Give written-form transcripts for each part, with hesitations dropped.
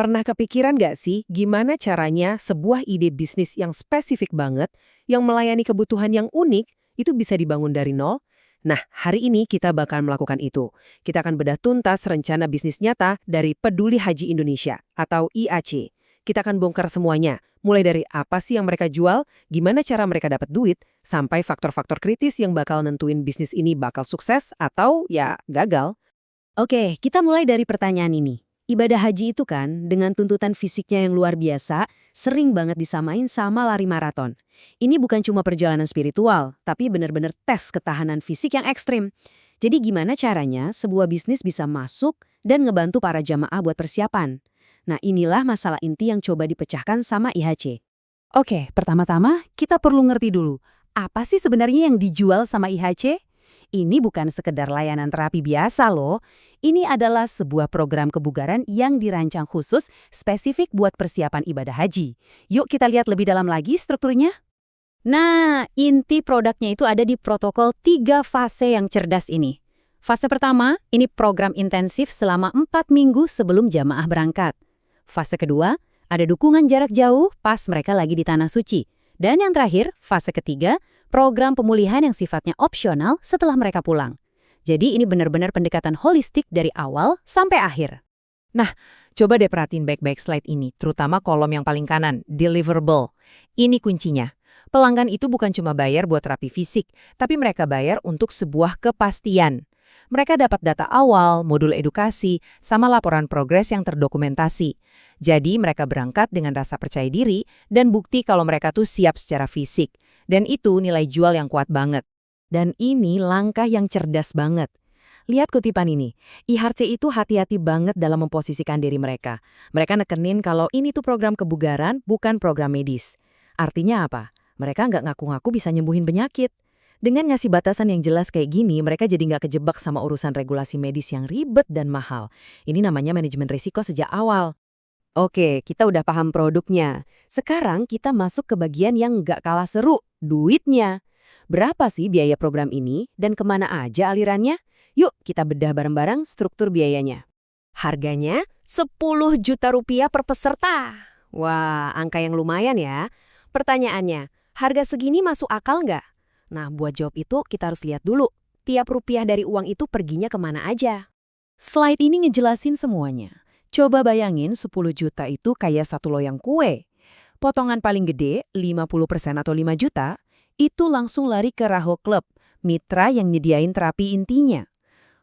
Pernah kepikiran nggak sih gimana caranya sebuah ide bisnis yang spesifik banget, yang melayani kebutuhan yang unik, itu bisa dibangun dari nol? Nah, hari ini kita bakal melakukan itu. Kita akan bedah tuntas rencana bisnis nyata dari Peduli Haji Indonesia atau IAC. Kita akan bongkar semuanya, mulai dari apa sih yang mereka jual, gimana cara mereka dapat duit, sampai faktor-faktor kritis yang bakal nentuin bisnis ini bakal sukses atau ya gagal. Oke, kita mulai dari pertanyaan ini. Ibadah haji itu kan, dengan tuntutan fisiknya yang luar biasa, sering banget disamain sama lari maraton. Ini bukan cuma perjalanan spiritual, tapi benar-benar tes ketahanan fisik yang ekstrim. Jadi gimana caranya sebuah bisnis bisa masuk dan ngebantu para jamaah buat persiapan? Nah, inilah masalah inti yang coba dipecahkan sama IHC. Oke, pertama-tama kita perlu ngerti dulu, apa sih sebenarnya yang dijual sama IHC? Ini bukan sekedar layanan terapi biasa loh. Ini adalah sebuah program kebugaran yang dirancang khusus spesifik buat persiapan ibadah haji. Yuk kita lihat lebih dalam lagi strukturnya. Nah, inti produknya itu ada di protokol 3 fase yang cerdas ini. Fase pertama, ini program intensif selama 4 minggu sebelum jamaah berangkat. Fase kedua, ada dukungan jarak jauh pas mereka lagi di Tanah Suci. Dan yang terakhir, fase ketiga, program pemulihan yang sifatnya opsional setelah mereka pulang. Jadi ini benar-benar pendekatan holistik dari awal sampai akhir. Coba deh perhatiin baik-baik slide ini, terutama kolom yang paling kanan, deliverable. Ini kuncinya. Pelanggan itu bukan cuma bayar buat terapi fisik, tapi mereka bayar untuk sebuah kepastian. Mereka dapat data awal, modul edukasi, sama laporan progres yang terdokumentasi. Jadi mereka berangkat dengan rasa percaya diri dan bukti kalau mereka tuh siap secara fisik. Dan itu nilai jual yang kuat banget. Dan ini langkah yang cerdas banget. Lihat kutipan ini, IHC itu hati-hati banget dalam memposisikan diri mereka. Mereka nekenin kalau ini tuh program kebugaran, bukan program medis. Artinya apa? Mereka nggak ngaku-ngaku bisa nyembuhin penyakit. Dengan ngasih batasan yang jelas kayak gini, mereka jadi nggak kejebak sama urusan regulasi medis yang ribet dan mahal. Ini namanya manajemen risiko sejak awal. Oke, kita udah paham produknya. Sekarang kita masuk ke bagian yang nggak kalah seru, duitnya. Berapa sih biaya program ini dan kemana aja alirannya? Yuk kita bedah bareng-bareng struktur biayanya. Harganya 10 juta rupiah per peserta. Wah, angka yang lumayan ya. Pertanyaannya, harga segini masuk akal nggak? Nah, buat jawab itu kita harus lihat dulu. Tiap rupiah dari uang itu perginya kemana aja. Slide ini ngejelasin semuanya. Coba bayangin 10 juta itu kayak satu loyang kue. Potongan paling gede, 50% atau 5 juta, itu langsung lari ke Raho Club, mitra yang nyediain terapi intinya.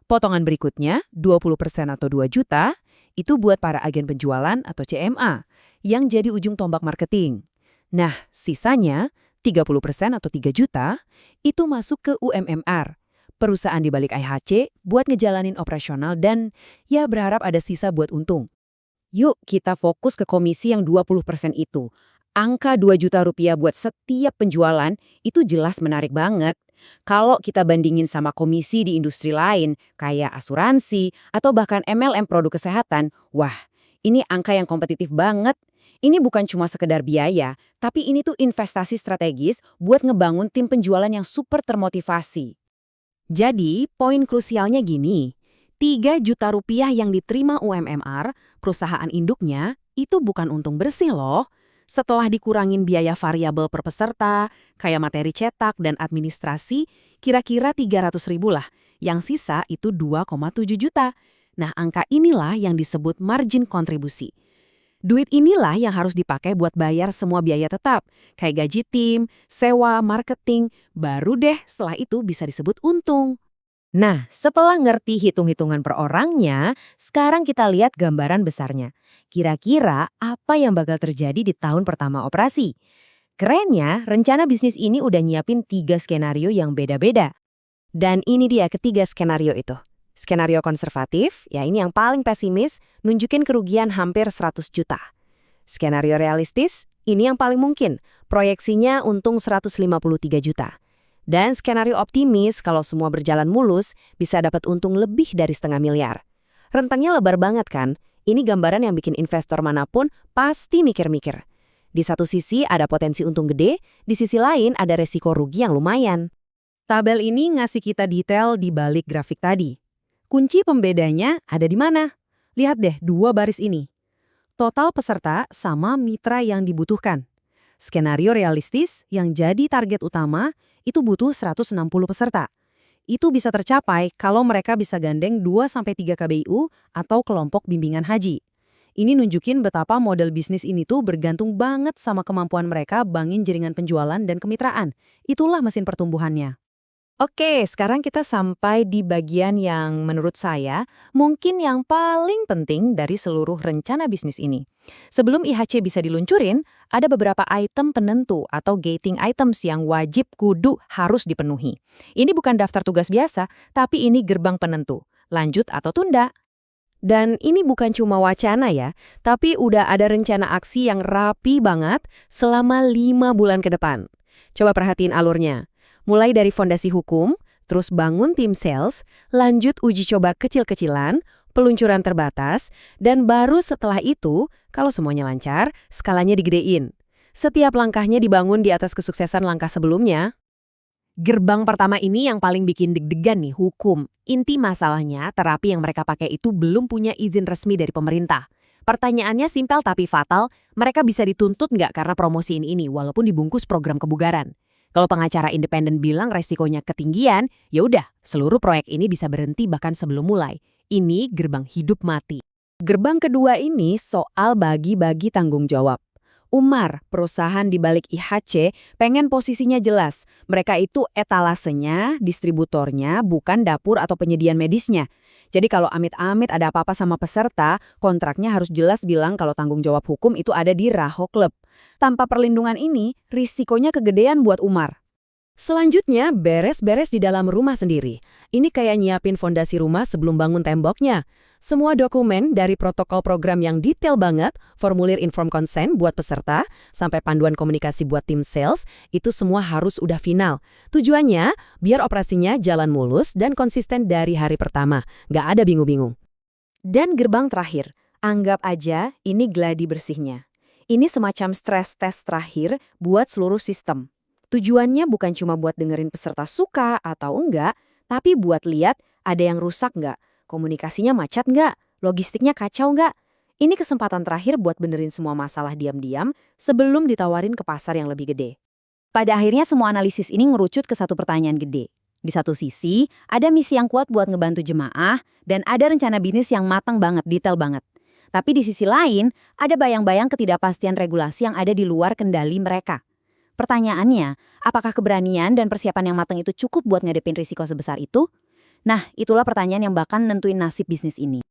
Potongan berikutnya, 20% atau 2 juta, itu buat para agen penjualan atau CMA, yang jadi ujung tombak marketing. Nah, sisanya, 30% atau 3 juta, itu masuk ke UMMR, perusahaan di balik IHC buat ngejalanin operasional dan ya berharap ada sisa buat untung. Yuk kita fokus ke komisi yang 20% itu. Angka 2 juta rupiah buat setiap penjualan itu jelas menarik banget. Kalau kita bandingin sama komisi di industri lain, kayak asuransi atau bahkan MLM produk kesehatan, wah, ini angka yang kompetitif banget. Ini bukan cuma sekedar biaya, tapi ini tuh investasi strategis buat ngebangun tim penjualan yang super termotivasi. Jadi, poin krusialnya gini, 3 juta rupiah yang diterima UMMR, perusahaan induknya, itu bukan untung bersih loh. Setelah dikurangin biaya variabel per peserta, kayak materi cetak dan administrasi, kira-kira 300.000 lah. Yang sisa itu 2,7 juta. Nah, angka inilah yang disebut margin kontribusi. Duit inilah yang harus dipakai buat bayar semua biaya tetap, kayak gaji tim, sewa, marketing, baru deh setelah itu bisa disebut untung. Nah, setelah ngerti hitung-hitungan per orangnya, sekarang kita lihat gambaran besarnya. Kira-kira apa yang bakal terjadi di tahun pertama operasi? Kerennya, rencana bisnis ini udah nyiapin 3 skenario yang beda-beda. Dan ini dia ketiga skenario itu. Skenario konservatif, ya ini yang paling pesimis, nunjukin kerugian hampir 100 juta. Skenario realistis, ini yang paling mungkin, proyeksinya untung 153 juta. Dan skenario optimis, kalau semua berjalan mulus, bisa dapat untung lebih dari 0,5 miliar. Rentangnya lebar banget kan? Ini gambaran yang bikin investor manapun pasti mikir-mikir. Di satu sisi ada potensi untung gede, di sisi lain ada resiko rugi yang lumayan. Tabel ini ngasih kita detail di balik grafik tadi. Kunci pembedanya ada di mana? Lihat deh 2 baris ini. total peserta sama mitra yang dibutuhkan. Skenario realistis yang jadi target utama itu butuh 160 peserta. Itu bisa tercapai kalau mereka bisa gandeng 2-3 KBU atau kelompok bimbingan haji. Ini nunjukin betapa model bisnis ini tuh bergantung banget sama kemampuan mereka bangun jaringan penjualan dan kemitraan. Itulah mesin pertumbuhannya. Oke, sekarang kita sampai di bagian yang menurut saya mungkin yang paling penting dari seluruh rencana bisnis ini. Sebelum IHC bisa diluncurin, ada beberapa item penentu atau gating items yang wajib kudu harus dipenuhi. Ini bukan daftar tugas biasa, tapi ini gerbang penentu. Lanjut atau tunda. Dan ini bukan cuma wacana ya, tapi udah ada rencana aksi yang rapi banget selama 5 bulan ke depan. Coba perhatiin alurnya. Mulai dari fondasi hukum, terus bangun tim sales, lanjut uji coba kecil-kecilan, peluncuran terbatas, dan baru setelah itu, kalau semuanya lancar, skalanya digedein. Setiap langkahnya dibangun di atas kesuksesan langkah sebelumnya. Gerbang pertama ini yang paling bikin deg-degan nih, hukum. Inti masalahnya, terapi yang mereka pakai itu belum punya izin resmi dari pemerintah. Pertanyaannya simpel tapi fatal, mereka bisa dituntut nggak karena promosiin ini walaupun dibungkus program kebugaran? Kalau pengacara independen bilang resikonya ketinggian, ya udah, seluruh proyek ini bisa berhenti bahkan sebelum mulai. Ini gerbang hidup mati. Gerbang kedua ini soal bagi-bagi tanggung jawab. Umar, perusahaan di balik IHC, pengen posisinya jelas. Mereka itu etalasenya, distributornya, bukan dapur atau penyediaan medisnya. Jadi kalau amit-amit ada apa-apa sama peserta, kontraknya harus jelas bilang kalau tanggung jawab hukum itu ada di Raho Club. Tanpa perlindungan ini, risikonya kegedean buat Umar. Selanjutnya, beres-beres di dalam rumah sendiri. Ini kayak nyiapin fondasi rumah sebelum bangun temboknya. Semua dokumen dari protokol program yang detail banget, formulir inform consent buat peserta, sampai panduan komunikasi buat tim sales, itu semua harus udah final. Tujuannya, biar operasinya jalan mulus dan konsisten dari hari pertama. Nggak ada bingung-bingung. Dan gerbang terakhir, anggap aja ini gladi bersihnya. Ini semacam stress test terakhir buat seluruh sistem. Tujuannya bukan cuma buat dengerin peserta suka atau enggak, tapi buat lihat ada yang rusak nggak, komunikasinya macet nggak, logistiknya kacau nggak. Ini kesempatan terakhir buat benerin semua masalah diam-diam sebelum ditawarin ke pasar yang lebih gede. Pada akhirnya semua analisis ini ngerucut ke satu pertanyaan gede. Di satu sisi, ada misi yang kuat buat ngebantu jemaah, dan ada rencana bisnis yang matang banget, detail banget. Tapi di sisi lain, ada bayang-bayang ketidakpastian regulasi yang ada di luar kendali mereka. Pertanyaannya, apakah keberanian dan persiapan yang matang itu cukup buat ngadepin risiko sebesar itu? Nah, itulah pertanyaan yang bakal nentuin nasib bisnis ini.